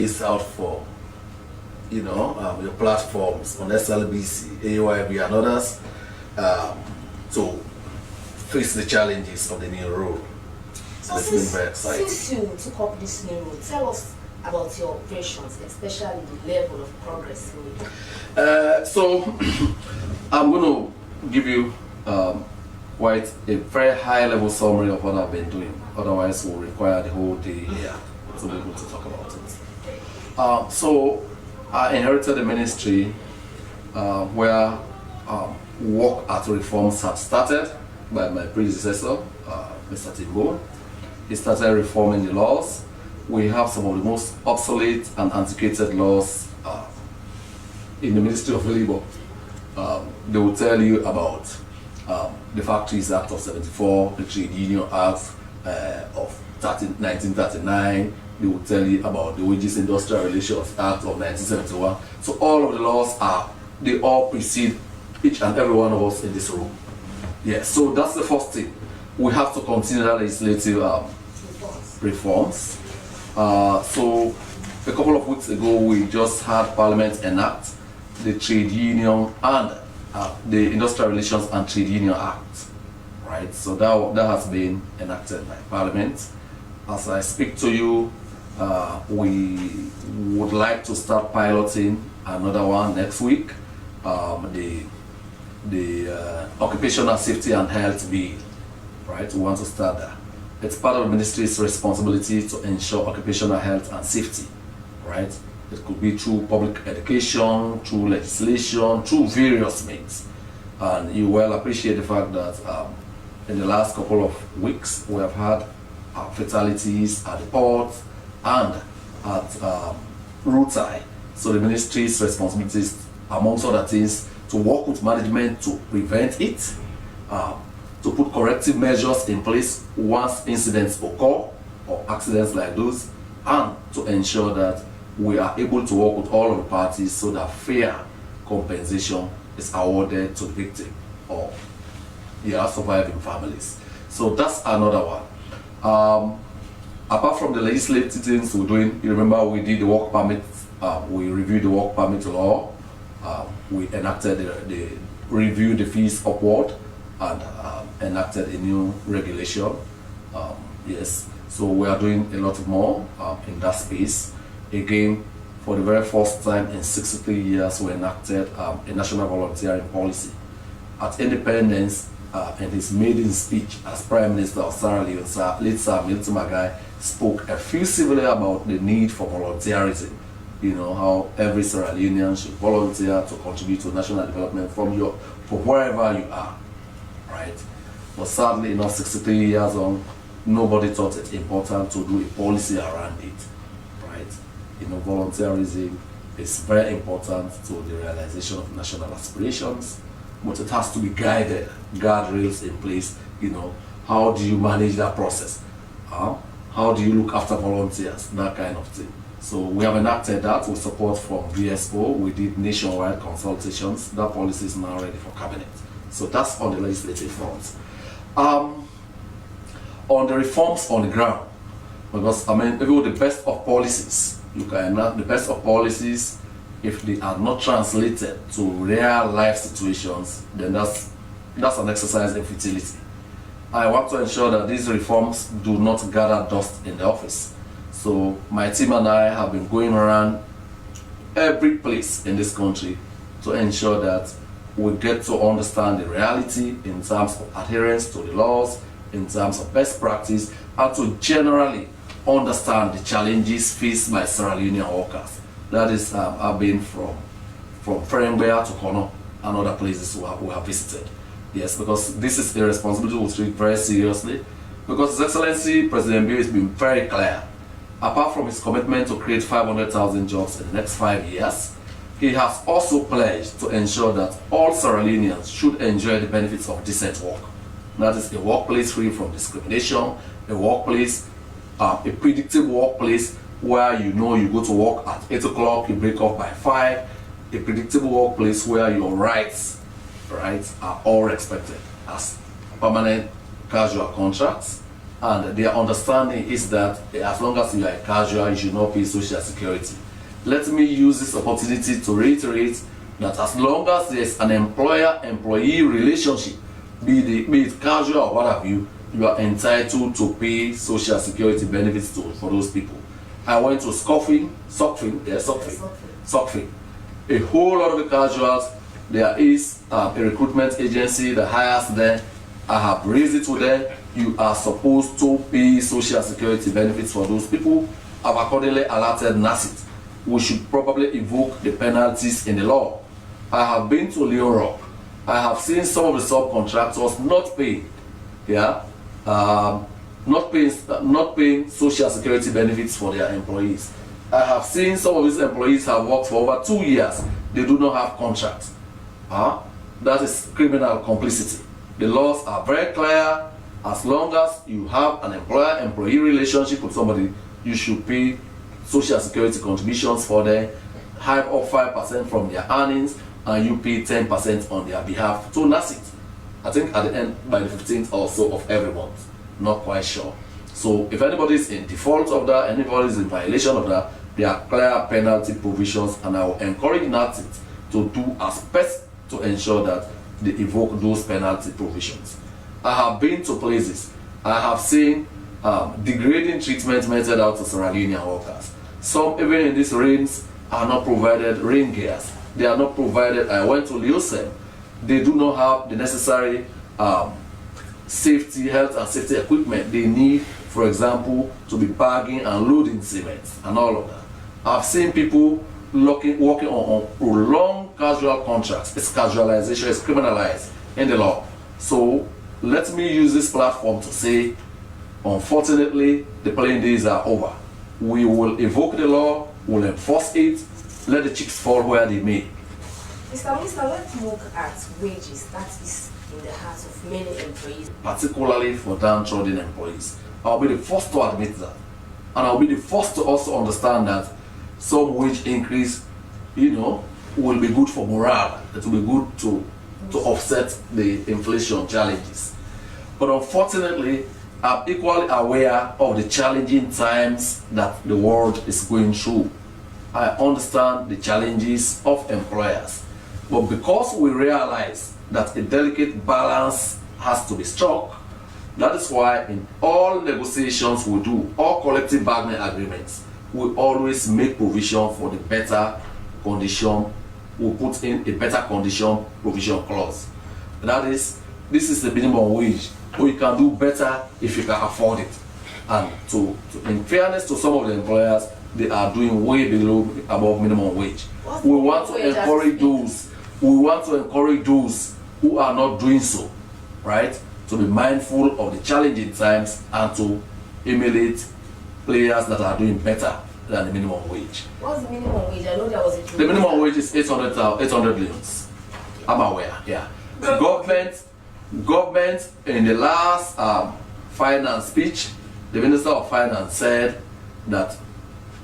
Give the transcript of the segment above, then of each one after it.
It's out for, your platforms on SLBC, AYB, and others to face the challenges of the new role. So since you took up this new role, tell us about your operations, especially the level of progress made. So I'm going to give you quite a very high-level summary of what I've been doing. Otherwise, we'll require the whole day here to be able to talk about it. So I inherited a ministry where work at reforms had started by my predecessor, Mr. Timbo. He started reforming the laws. We have some of the most obsolete and antiquated laws in the Ministry of Labour. They will tell you about the Factories Act of 74, the Trade Union Act of 1939. They will tell you about the Wages Industrial Relations Act of 1971. So all of the laws they all precede each and every one of us in this room. Yes, so that's the first thing. We have to continue that legislative reforms. So a couple of weeks ago, we just had Parliament enact the Trade Union and the Industrial Relations and Trade Union Act, right? So that has been enacted by Parliament. As I speak to you, we would like to start piloting another one next week, the Occupational Safety and Health Bill, right? We want to start that. It's part of the ministry's responsibility to ensure occupational health and safety, right? It could be through public education, through legislation, through various means. And you well appreciate the fact that in the last couple of weeks, we have had fatalities at the port and at roadside. So the ministry's responsibilities, amongst other things, to work with management to prevent it, to put corrective measures in place once incidents occur or accidents like those, and to ensure that we are able to work with all of the parties so that fair compensation is awarded to the victim or their surviving families. So that's another one. Apart from the legislative things we're doing, you remember we did the work permit, we reviewed the work permit law, we enacted reviewed the fees upward, and enacted a new regulation. Yes, so we are doing a lot more in that space. Again, for the very first time in 63 years, we enacted a national volunteering policy. At independence, in his maiden speech as Prime Minister of Sierra Leone, late Sir Milton Magai spoke effusively about the need for volunteerism. You know, how every Sierra Leonean should volunteer to contribute to national development from wherever you are, right? But sadly, 63 years on, nobody thought it important to do a policy around it, right? Volunteerism is very important to the realization of national aspirations, but it has to be guided, guardrails in place. How do you manage that process? How do you look after volunteers? That kind of thing. So we have enacted that with support from VSO. We did nationwide consultations. That policy is now ready for cabinet. So that's on the legislative front. On the reforms on the ground, because even the best of policies, you can enact the best of policies. If they are not translated to real life situations, then that's an exercise in futility. I want to ensure that these reforms do not gather dust in the office. So my team and I have been going around every place in this country to ensure that we get to understand the reality in terms of adherence to the laws, in terms of best practice, and to generally understand the challenges faced by Sierra Leonean workers. That is, I've been from Ferengbeya to Kono and other places we have visited. Yes, because this is a responsibility we take very seriously, because His Excellency President Bill has been very clear. Apart from his commitment to create 500,000 jobs in the next 5 years, he has also pledged to ensure that all Sierra Leoneans should enjoy the benefits of decent work. That is a workplace free from discrimination, a workplace, a predictable workplace where you go to work at 8 o'clock, you break off by 5, a predictable workplace where your rights are all respected as permanent casual contracts, and their understanding is that as long as you are a casual, you should not pay social security. Let me use this opportunity to reiterate that as long as there's an employer-employee relationship, be it casual or what have you, you are entitled to pay social security benefits for those people. I went to Sockfin. A whole lot of the casuals, there is a recruitment agency that hires them. I have raised it to them. You are supposed to pay social security benefits for those people. I've accordingly alerted NACIT. We should probably evoke the penalties in the law. I have been to Leo Rock. I have seen some of the subcontractors not paying, not paying social security benefits for their employees. I have seen some of these employees have worked for over 2 years. They do not have contracts. That is criminal complicity. The laws are very clear. As long as you have an employer-employee relationship with somebody, you should pay social security contributions for them, hike up 5% from their earnings, and you pay 10% on their behalf to NACIT. I think at the end, by the 15th or so of every month. Not quite sure. So if anybody is in default of that, anybody is in violation of that, there are clear penalty provisions, and I will encourage NACIT to do as best to ensure that they evoke those penalty provisions. I have been to places, I have seen degrading treatment meted out to Sierra Leonean workers. Some, even in these rains, are not provided rain gears. They are not provided. I went to Liosem. They do not have the necessary safety, health and safety equipment they need, for example, to be bagging and loading cement and all of that. I've seen people working on prolonged casual contracts. It's casualization, it's criminalized in the law. So let me use this platform to say, unfortunately, the playing days are over. We will evoke the law, we'll enforce it, let the chips fall where they may. Mr. Minister, let's look at wages. That is in the hearts of many employees. Particularly for downtrodden employees. I'll be the first to admit that. And I'll be the first to also understand that some wage increase, will be good for morale. It will be good to offset the inflation challenges. But unfortunately, I'm equally aware of the challenging times that the world is going through. I understand the challenges of employers. But because we realize that a delicate balance has to be struck, that is why in all negotiations we do, all collective bargaining agreements, we always make provision for the better condition. We put in a better condition provision clause. That is, this is the minimum wage, or you can do better if you can afford it. And in fairness to some of the employers, they are doing way above minimum wage. We want to encourage those who are not doing so, right? To be mindful of the challenging times and to emulate players that are doing better than the minimum wage. What's the minimum wage? I know there was a The minimum wage is 800 millions. I'm aware, yeah. The government in the last finance speech, the Minister of Finance said that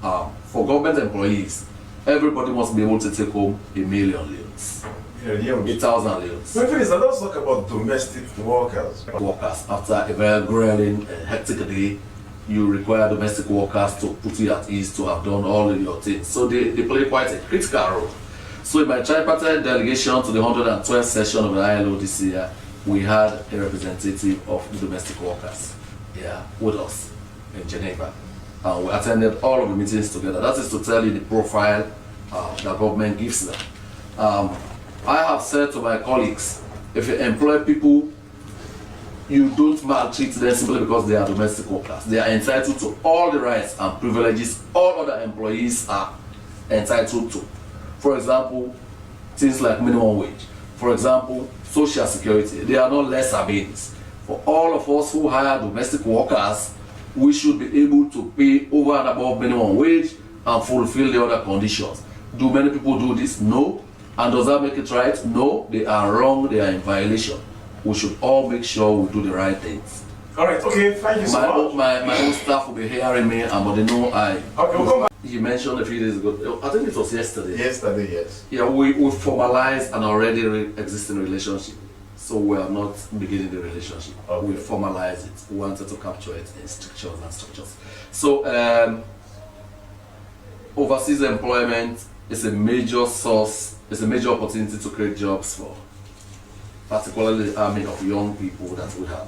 for government employees, everybody must be able to take home 1 million leons. 8,000 leons. Let's talk about domestic workers. After a very grueling, hectic day, you require domestic workers to put you at ease, to have done all of your things. So they play quite a critical role. So in my tripartite delegation to the 112th session of the ILO this year, we had a representative of the domestic workers with us in Geneva. And we attended all of the meetings together. That is to tell you the profile the government gives them. I have said to my colleagues, if you employ people, you don't maltreat them simply because they are domestic workers. They are entitled to all the rights and privileges all other employees are entitled to. For example, things like minimum wage. For example, social security. They are not lesser beings. For all of us who hire domestic workers, we should be able to pay over and above minimum wage and fulfill the other conditions. Do many people do this? No. And does that make it right? No. They are wrong. They are in violation. We should all make sure we do the right things. All right. Okay. Thank you so much. My own staff will be hearing me, but they know I. Okay. We'll come back. You mentioned a few days ago. I think it was yesterday. Yesterday, yes. Yeah, we formalized an already existing relationship. So we are not beginning the relationship. Okay. We formalize it. We wanted to capture it in strictures and structures. So overseas employment is a major source, is a major opportunity to create jobs for particularly the army of young people that we have.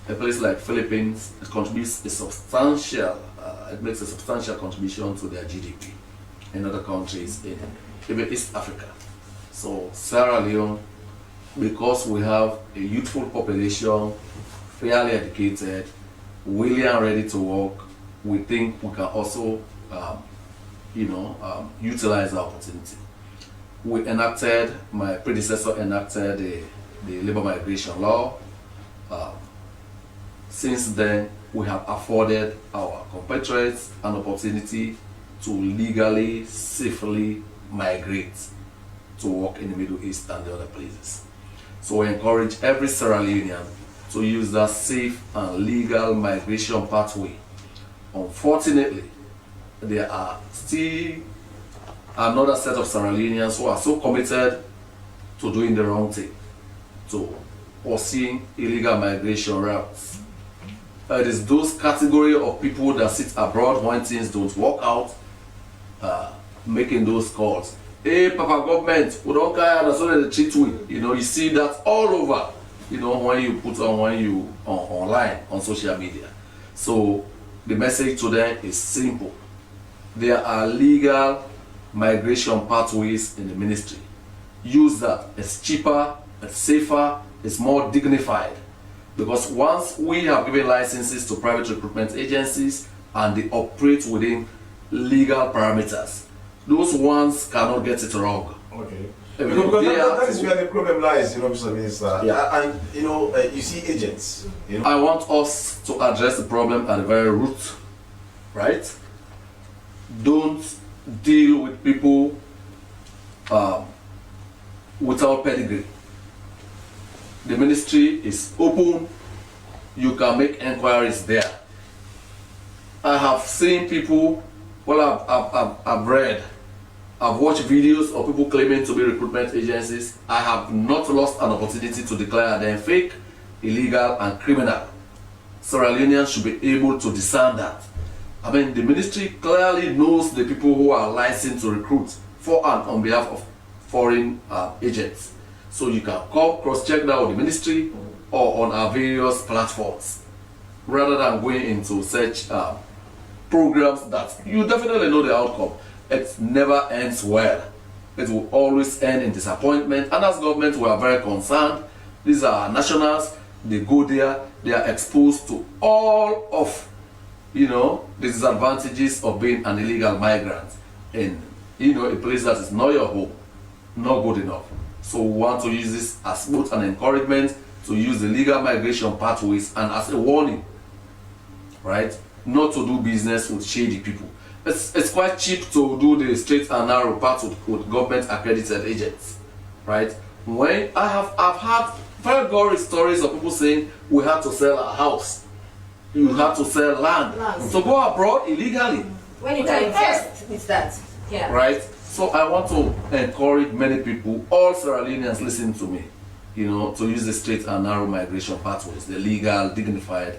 A place like Philippines, it contributes a substantial, it makes a substantial contribution to their GDP. In other countries, in even East Africa. So Sierra Leone, because we have a youthful population, fairly educated, willing and ready to work, we think we can also, utilize the opportunity. My predecessor enacted the labor migration law. Since then, we have afforded our compatriots an opportunity to legally, safely migrate to work in the Middle East and the other places. So we encourage every Sierra Leonean to use that safe and legal migration pathway. Unfortunately, there are still another set of Sierra Leoneans who are so committed to doing the wrong thing, to pursuing illegal migration routes. It is those category of people that sit abroad when things don't work out, making those calls. Hey, Papa government, we don't care, that's what they treat we. You see that all over, when you put on, online, on social media. So the message to them is simple. There are legal migration pathways in the ministry. Use that. It's cheaper, it's safer, it's more dignified. Because once we have given licenses to private recruitment agencies and they operate within legal parameters, those ones cannot get it wrong. Okay. Because that is where the problem lies, Mr. Minister. Yeah. And you see agents. I want us to address the problem at the very root, right? Don't deal with people without pedigree. The ministry is open. You can make inquiries there. I have seen people, I've read, I've watched videos of people claiming to be recruitment agencies. I have not lost an opportunity to declare them fake, illegal, and criminal. Sierra Leoneans should be able to discern that. I mean, the ministry clearly knows the people who are licensed to recruit for and on behalf of foreign agents. So you can cross-check that with the ministry or on our various platforms, rather than going into such programs that you definitely know the outcome. It never ends well. It will always end in disappointment. And as government, we are very concerned. These are nationals. They go there. They are exposed to all of, the disadvantages of being an illegal migrant in, a place that is not your home, not good enough. So we want to use this as both an encouragement to use the legal migration pathways and as a warning, right? Not to do business with shady people. It's quite cheap to do the straight and narrow path with government accredited agents, right? I've had very gory stories of people saying we had to sell our house, you have to sell land. So go abroad illegally. When you can invest with that, yeah. Right? So I want to encourage many people, all Sierra Leoneans listening to me, to use the straight and narrow migration pathways, the legal, dignified,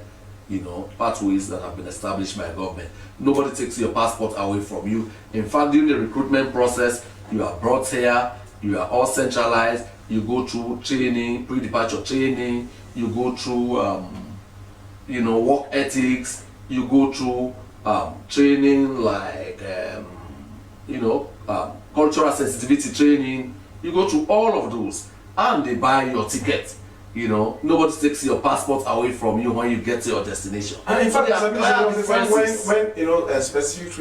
pathways that have been established by government. Nobody takes your passport away from you. In fact, during the recruitment process, you are brought here, you are all centralized, you go through training, pre-departure training, you go through, work ethics, you go through training like, cultural sensitivity training. You go through all of those and they buy your ticket. Nobody takes your passport away from you when you get to your destination. And in fact, so when specific